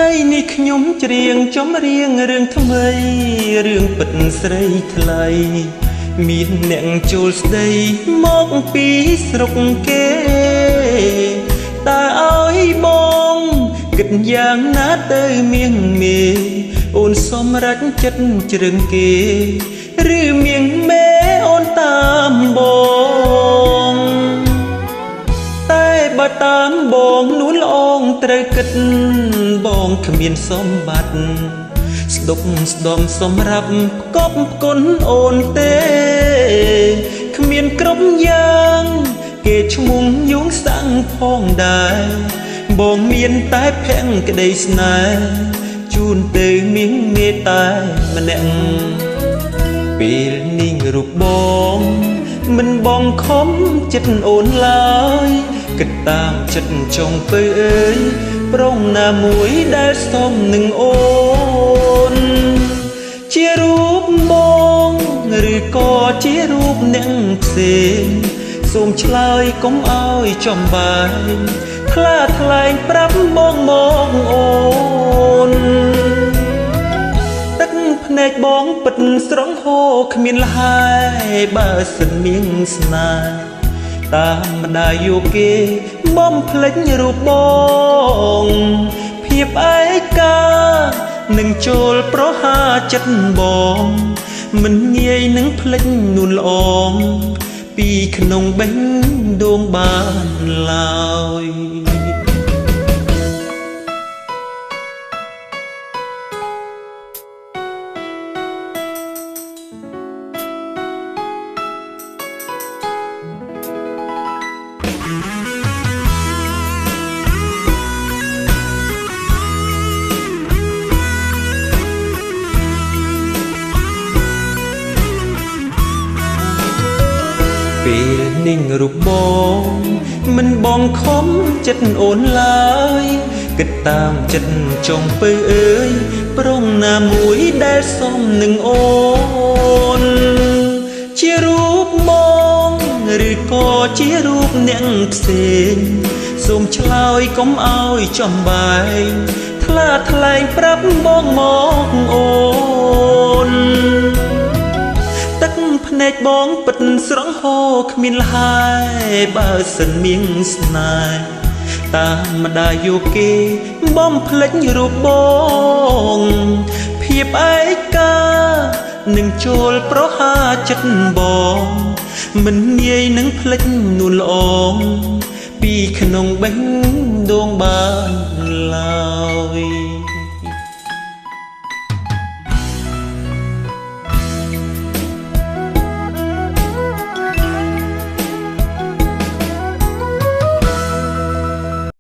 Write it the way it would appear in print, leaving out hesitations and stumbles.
ថ្ងៃនេះខ្ញុំច្រៀងចំរៀងរឿងថ្មីរឿងពិតស្រីថ្លៃមានអ្នកចូលស្ដីមកពីស្រុកគេតើឲ្យបងគិតយ៉ាងណាទៅមៀងមេអូនសម្រេចចិត្តជ្រឹងគេឬមៀងមេអូនតាមបងតែបើតាមបងនួនល្អងត្រូវគិតបងគ្មានសម្បត្តិស្ដុកស្ដំសម្រាប់កប់គុណអូនទេគ្មានគ្រប់យ៉ាងគេឈ្មោះយងសាំងផងដែរបងមានតែភក្តីស្នេហ៍ជូនទៅមានមេត្តាម្នាក់ពេលនេះរូបបងមិនបងខំចិត្តអូនឡើយគិតតាមចិត្តចង់ពើអើយប្រងណាមួយដែលសមនឹងអូនជារូបបងឬក៏ជារូបអ្នកផ្សេងសូមឆ្លើយកុំឲ្យចំបាយថ្លាថ្លែងប្រាប់បងមកអូនទឹកភ្នែកបងពិតស្រង់ហូរគ្មានលហើយបើសិនមានស្នេហ៍តាមម្ដាយយកគេបំភ្លេចរូបបងភាពឯកានឹងចូលប្រហាចិត្តបងមិនងាយនឹងភ្លេចនួនល្អងពីក្នុងបេះដូងបានឡើយពេលนิ่งរូបបងមិនបងខំចិត្តអូនឡើយគិតតាមចិត្តចង់ពើអើយប្រងណាមួយដែលសមនឹងអូនជារូបបងឬក៏ជារូបអ្នកផ្សេងសូមឆ្លើយកុំឲ្យចំបាយថ្លាថ្លែងប្រាប់បងមកអូនទឹកភ្នែកបងពិតស្រង់ហូរគ្មានលហើយបើសិនមានស្នេហ៍តាមម្ដាយយកគេបំភ្លេចរូបបងភាពឯកានឹងចូលប្រហាចិត្តបងមិនងាយនឹងភ្លេចនួនល្អងពីក្នុងបេះដូងបានឡើយ